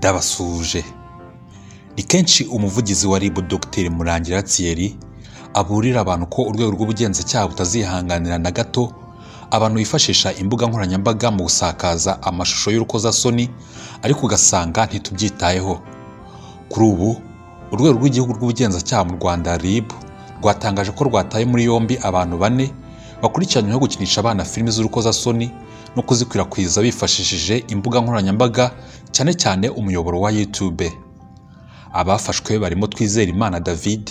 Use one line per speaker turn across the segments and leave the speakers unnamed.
ndabasuje. Ni kenshi umuvugizi wa RIB Dr Murangira Thierry aburira abantu ko urwego rw'ubugenzacyaha butazihanganira na gato abantu bifashisha imbuga nkoranyambaga mu gusakaza amashusho y'urukozasoni ariko ugasanga ntitubyitayeho. Kuri ubu urwego rw'igihugu rw'ubugenzacyaha mu Rwanda RIB rwatangaje ko rwataye muri yombi abantu 4 bakurikiranyweho gukinisha abana filime z'urukozasoni no kuzikwirakwiza bifashishije imbuga nkoranyambaga cyane cyane umuyoboro wa YouTube. Abafashwe barimo Twizerimana David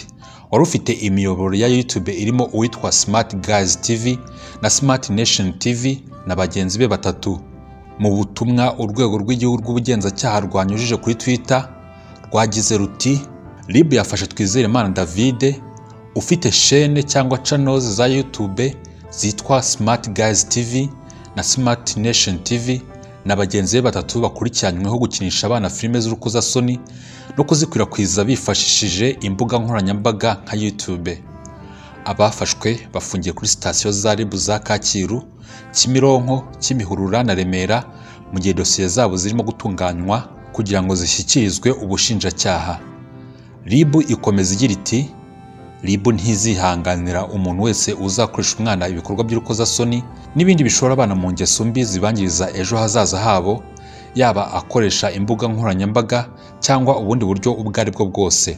wari ufite imiyoboro ya YouTube irimo uwitwa Smart Guys TV na Smart Nation TV na bagenzi be batatu. Mu butumwa urwego rw'igihugu rw'ubugenzacyaha rwanyujije kuri Twitter rwagize ruti RIB yafashe Twizerimana David ufite chaîne cyangwa channels za YouTube zitwa Smart Guys TV na Smart Nation TV na bagenzi be batatu bakurikiranyweho gukinisha abana filime z'urukozasoni no kuzikwirakwiza bifashishije imbuga nkoranyambaga nka YouTube. Abafashwe bafungiye kuri sitasiyo za RIB za Kacyiru, Kimironko, Kimihurura na Remera mu gihe dosiye zabo zirimo gutunganywa kugira ngo zishyikirizwe ubushinjacyaha. RIB ikomeza igira iti RIB ntizihanganira umuntu wese uzakoresha umwana ibikorwa by'urukozasoni n'ibindi bishora abana mu ngeso mbi zibangiriza ejo hazaza habo, yaba akoresha imbuga nkoranyambaga cyangwa ubundi buryo ubwo ari bwo bwose.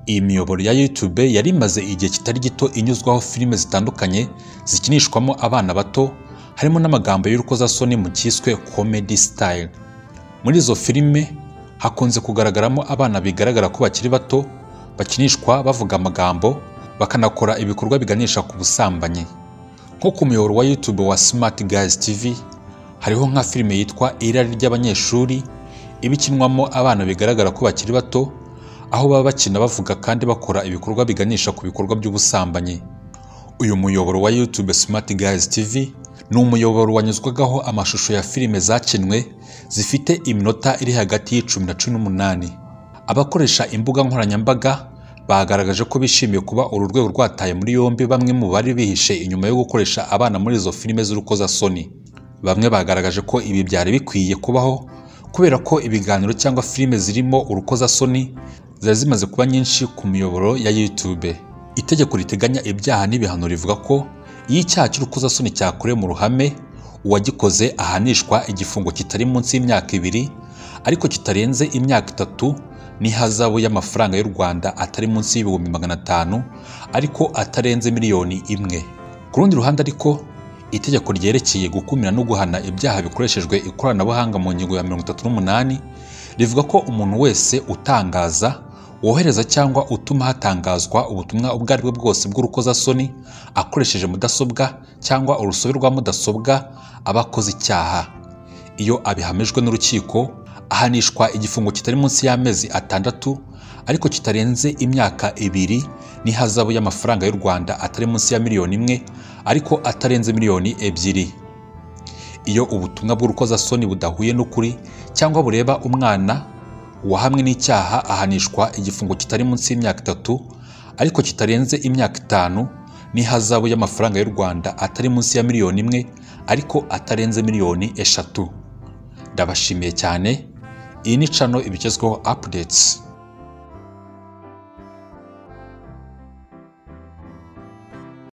Iyi miyoboro ya YouTube yari imaze igihe kitari gito inyuzwaho filime zitandukanye zikinishwamo abana bato, harimo n'amagambo y'urukozasoni mu cyiswe comedy style. Muri izo filime hakunze kugaragaramo abana bigaragara ko bakiri bato bakinishwa bavuga amagambo bakanakora ibikorwa biganisha ku busambanyi. Nko ku muyoboro wa YouTube wa Smart Guys TV hariho nka filime yitwa Irari ry'abanyeshuri ibikinwamo abana bigaragara ko bakiri bato, aho baba bakina bavuga kandi bakora ibikorwa biganisha ku bikorwa by'ubusambanyi. Uyu muyoboro wa YouTube Smart Guys TV ni umuyoboro wanyuzwagaho amashusho ya filime zakinwe zifite iminota iri hagati y'10 na 18. Abakoresha imbuga nkoranyambaga bagaragaje ko bishimiye kuba uru rwego rwataye muri yombi bamwe mu bari bihishe inyuma yo gukoresha abana muri izo filime z'urukozasoni. Bamwe bagaragaje ko ibi byari bikwiye kubaho kubera ko ibiganiro cyangwa filime zirimo urukozasoni zari zimaze kuba nyinshi ku miyoboro ya YouTube. Itegeko riteganya ibyaha n'ibihano rivuga ko iyo icyaha cy'urukozasoni cyakorewe mu ruhame uwagikoze ahanishwa igifungo kitari munsi y'imyaka 2 ariko kitarenze imyaka 3 n'ihazabu y'amafaranga y'u Rwanda atari munsi y'ibihumbi 500 ariko atarenze miliyoni 1. Ku rundi ruhande ariko itegeko ryerekeye gukumira no guhana ibyaha bikoreshejwe ikoranabuhanga mu ngingo ya 38 rivuga ko umuntu wese utangaza, wohereza cyangwa utuma hatangazwa ubutumwa ubwo ari bwo bwose bw'urukozasoni akoresheje mudasobwa cyangwa urusobe rwa mudasobwa abakoze icyaha. Iyo abihamijwe n'urukiko ahanishwa igifungo kitari munsi y'amezi 6 ariko kitarenze imyaka 2 n'ihazabu y'amafaranga y'u Rwanda atari munsi ya miliyoni 1 ariko atarenze miliyoni 2. Iyo ubutumwa bw'urukozasoni budahuye n'ukuri cyangwa bureba umwana wahamwe n'icyaha ahanishwa igifungo kitari munsi y'imyaka 3 ariko kitarenze imyaka 5 n'ihazabu y'amafaranga y'u Rwanda atari munsi ya miliyoni 1 ariko atarenze miliyoni 3. Ndabashimiye cyane. Iyi ni channel ibigezweho updates.